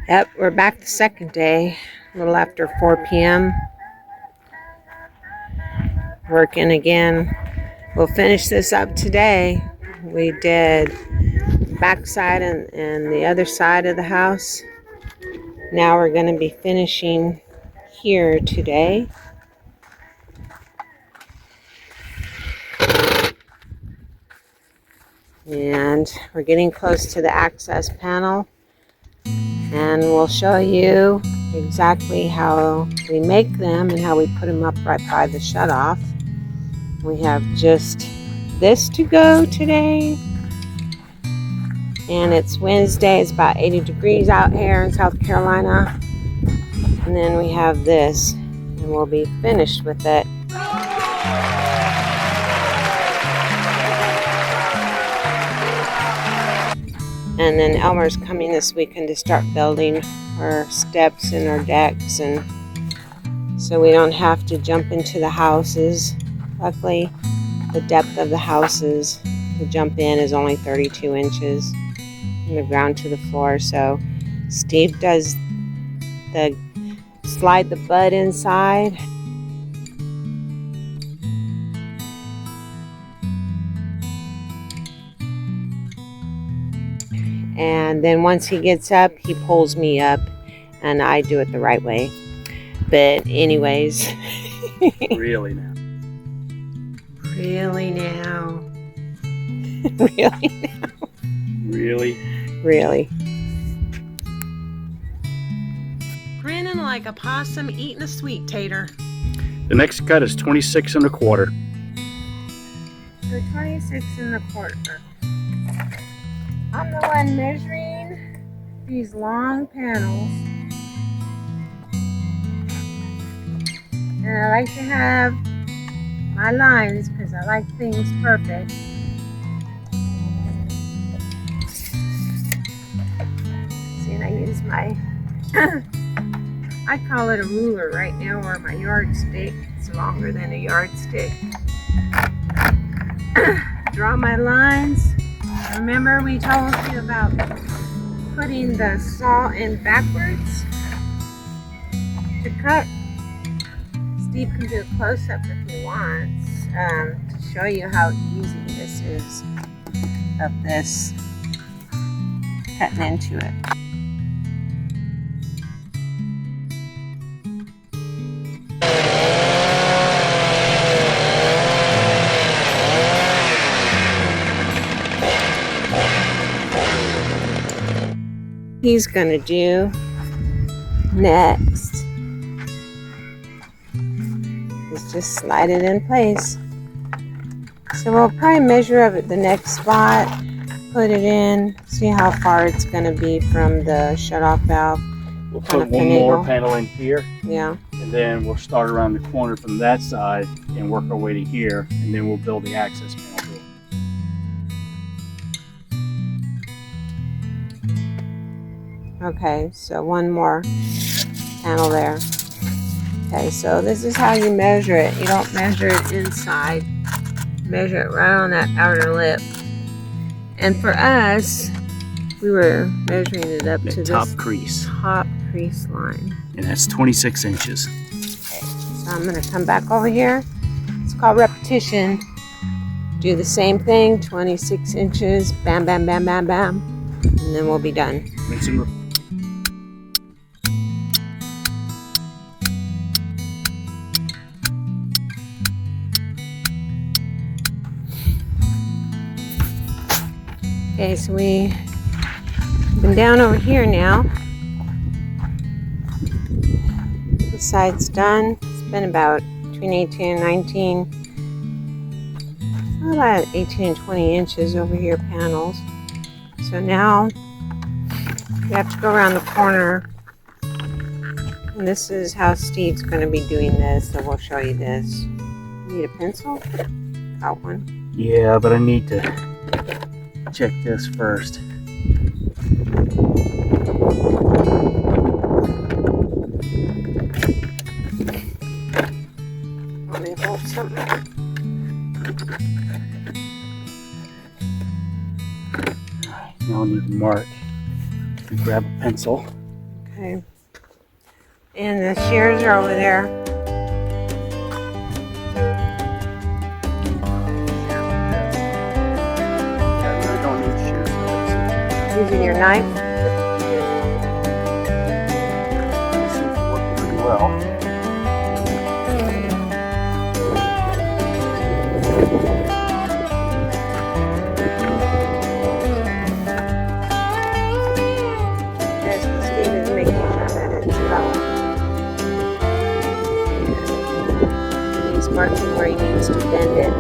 Yep, we're back the second day, a little after 4 p.m. Working again. We'll finish this up today. We did backside and the other side of the house. Now we're going to be finishing here today. And we're getting close to the access panel. And we'll show you exactly how we make them and how we put them up right by the shutoff. We have just this to go today. And it's Wednesday. It's about 80 degrees out here in South Carolina. And then we have this. And we'll be finished with it. And then Elmer's coming this weekend to start building our steps and our decks, and so we don't have to jump into the houses. Luckily, the depth of the houses to jump in is only 32 inches from the ground to the floor. So Steve does the slide the bud inside. And then once he gets up, he pulls me up, and I do it the right way. But anyways. Really now. Really now. Really now. Really? Really. Grinning like a possum eating a sweet tater. The next cut is 26 1/4. So 26 1/4. I'm the one measuring these long panels, and I like to have my lines because I like things perfect. See, and I use my I call it a ruler right now, or my yardstick. It's longer than a yardstick. Draw my lines. Remember we told you about putting the saw in backwards to cut? Steve can do a close-up if he wants to show you how easy this is of this cutting into it. He's gonna do next is just slide it in place. So we'll probably measure up at the next spot, put it in, see how far it's gonna be from the shutoff valve. We'll put one more panel in here. Yeah. And then we'll start around the corner from that side and work our way to here, and then we'll build the access panel. Okay, so one more panel there. Okay, so this is how you measure it. You don't measure it inside. Measure it right on that outer lip. And for us, we were measuring it up to top this crease. Top crease line. And that's 26 inches. Okay, so I'm gonna come back over here. It's called repetition. Do the same thing, 26 inches, bam, bam, bam, bam, bam. And then we'll be done. Rinse and repeat. Okay, so we've been down over here now. This side's done. It's been about between 18 and 19, about 18 and 20 inches over here panels. So now we have to go around the corner. And this is how Steve's going to be doing this, so we'll show you this. Need a pencil? Got one. Yeah, but I need to check this first. Want me to hold something? Now I need to mark. Grab a pencil. Okay. And the shears are over there. I really don't need shears for this. Using your knife. It seems to work pretty well. Yes, Steve is making sure that it's level. He's marking where he needs to bend it.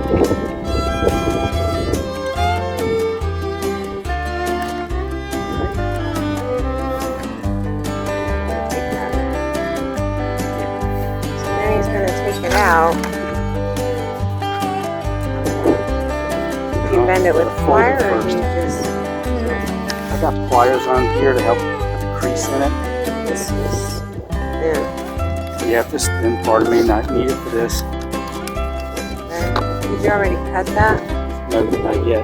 So then he's going to take it out. Do you bend it with a plier or do you just... I got pliers on here to help put the crease in it. This is thin. Yeah, this thin part may not need it for this. Did you already cut that? No, not yet.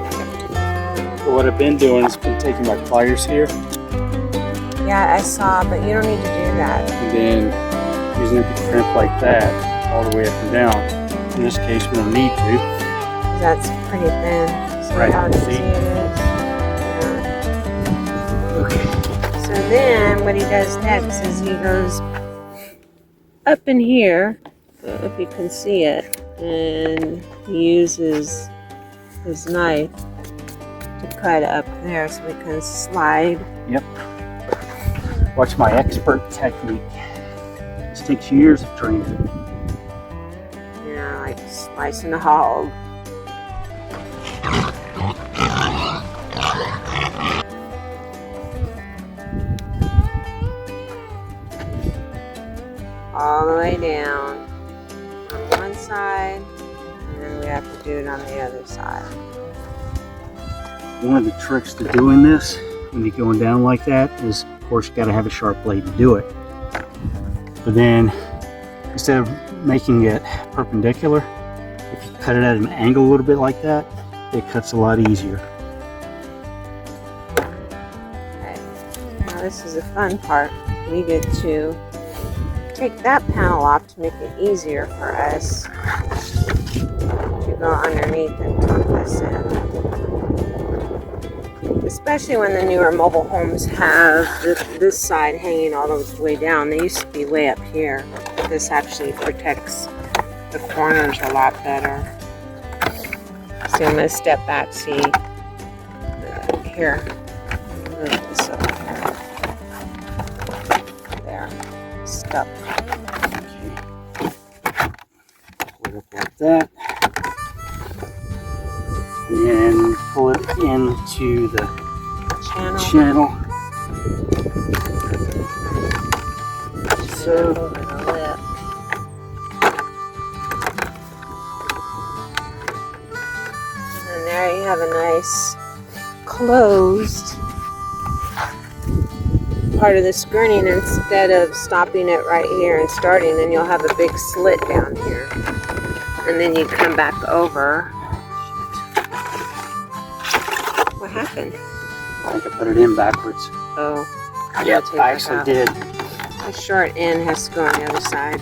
But what I've been doing is been taking my pliers here Yeah, I saw, but you don't need to do that. and then using it to crimp like that all the way up and down. In this case, we don't need to. That's pretty thin. See Right, how easy see? it is? Okay. Yeah. So then what he does next is he goes up in here, if you can see it, and he uses his knife to cut up there so we can slide. Yep. Watch my expert technique. This takes years of training. Yeah, like slicing a hog. All the way down on one side, and then we have to do it on the other side. One of the tricks to doing this when you're going down like that is, of course, you got to have a sharp blade to do it. But then, instead of making it perpendicular, if you cut it at an angle a little bit like that, it cuts a lot easier. Okay. Now this is the fun part. We get to take that panel off to make it easier for us to go underneath and tuck this in. Especially when the newer mobile homes have this side hanging all the way down. They used to be way up here. But this actually protects the corners a lot better. So I'm going to step back, see, here, move this over here. There, stuck. Put it up like that. And then pull it into the channel. So, over the lip. And there you have a nice closed part of the skirting. Instead of stopping it right here and starting, then you'll have a big slit down here. And then you come back over. What happened? I think I put it in backwards. Oh. Yep, I actually did. The short end has to go on the other side.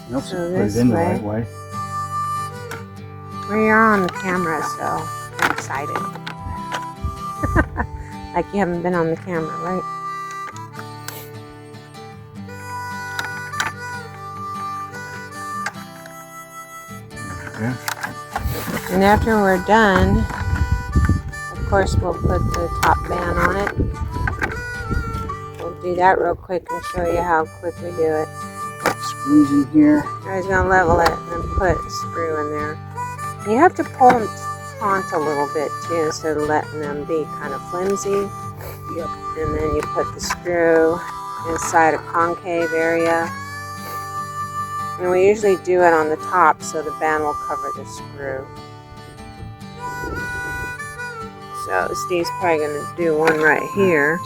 Nope, So put this it in the way. right way. We are on the camera, so I'm excited. Like you haven't been on the camera, right? Okay. And after we're done, of course, we'll put the top band on it. We'll do that real quick and show you how quick we do it. Screws in here. I was going to level it and put a screw in there. You have to pull them taut a little bit too, instead of letting them be kind of flimsy. Yep. And then you put the screw inside a concave area. And we usually do it on the top so the band will cover the screw. So Steve's probably going to do one right here.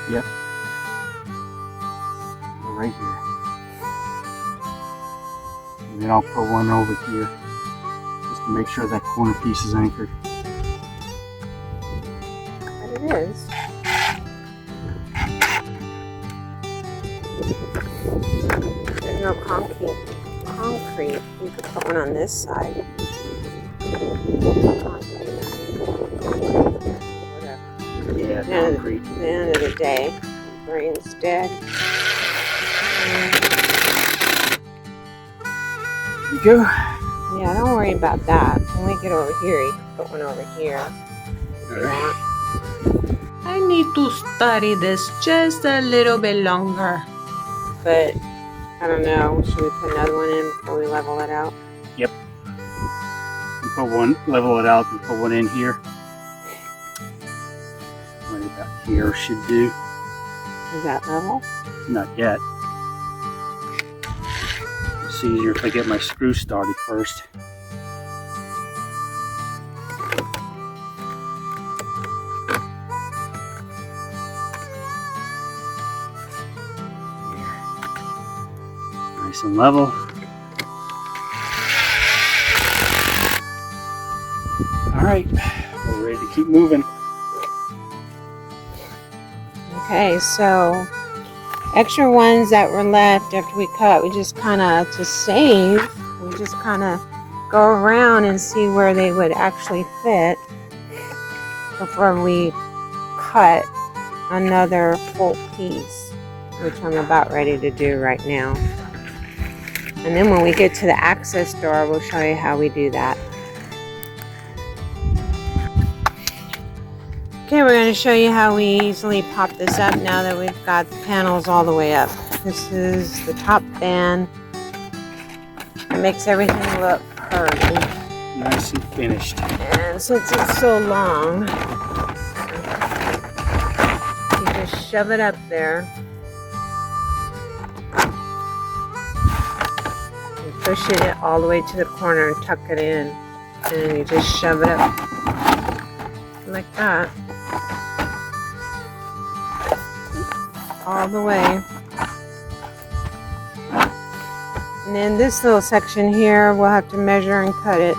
Yep. Right here. And then I'll put one over here just to make sure that corner piece is anchored. But it is. There's no concrete. You could put one on this side. Yeah, concrete. At the end of the day, my brain's dead. There you go. Yeah, don't worry about that. When we get over here, you can put one over here. If you want. I need to study this just a little bit longer. But, I don't know. Should we put another one in before we level it out? Yep. You put one, level it out, and put one in here. Right about here should do. Is that level? Not yet. It's easier if I get my screw started first. Nice and level. All right, we're ready to keep moving. Okay, so extra ones that were left after we cut, we just kind of, to save, we just kind of go around and see where they would actually fit before we cut another full piece, which I'm about ready to do right now. And then when we get to the access door, we'll show you how we do that. Okay, we're going to show you how we easily pop this up now that we've got the panels all the way up. This is the top band. It makes everything look pretty. Nice and finished. And since it's so long, you just shove it up there. And push it all the way to the corner and tuck it in. And then you just shove it up like that. All the way. And then this little section here, we'll have to measure and cut it.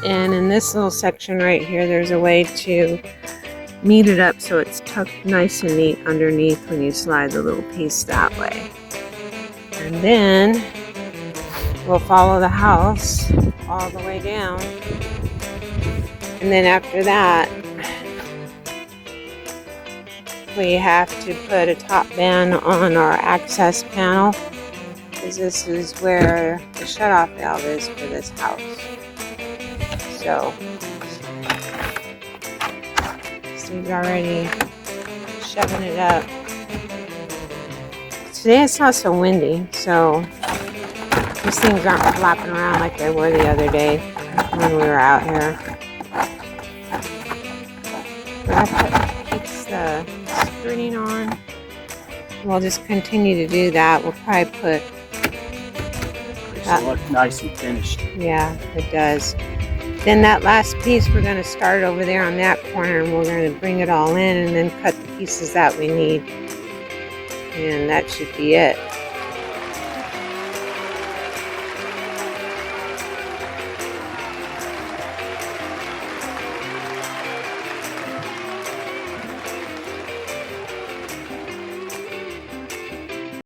And in this little section right here, there's a way to meet it up so it's tucked nice and neat underneath when you slide the little piece that way. And then we'll follow the house all the way down. And then after that, we have to put a top band on our access panel, because this is where the shutoff valve is for this house. So, Steve's already shoving it up. Today it's not so windy, so these things aren't flapping around like they were the other day when we were out here. That keeps the screening on. We'll just continue to do that. We'll probably put It looks nice and finished. Yeah, it does. Then that last piece, we're going to start over there on that corner, and we're going to bring it all in and then cut the pieces that we need. And that should be it.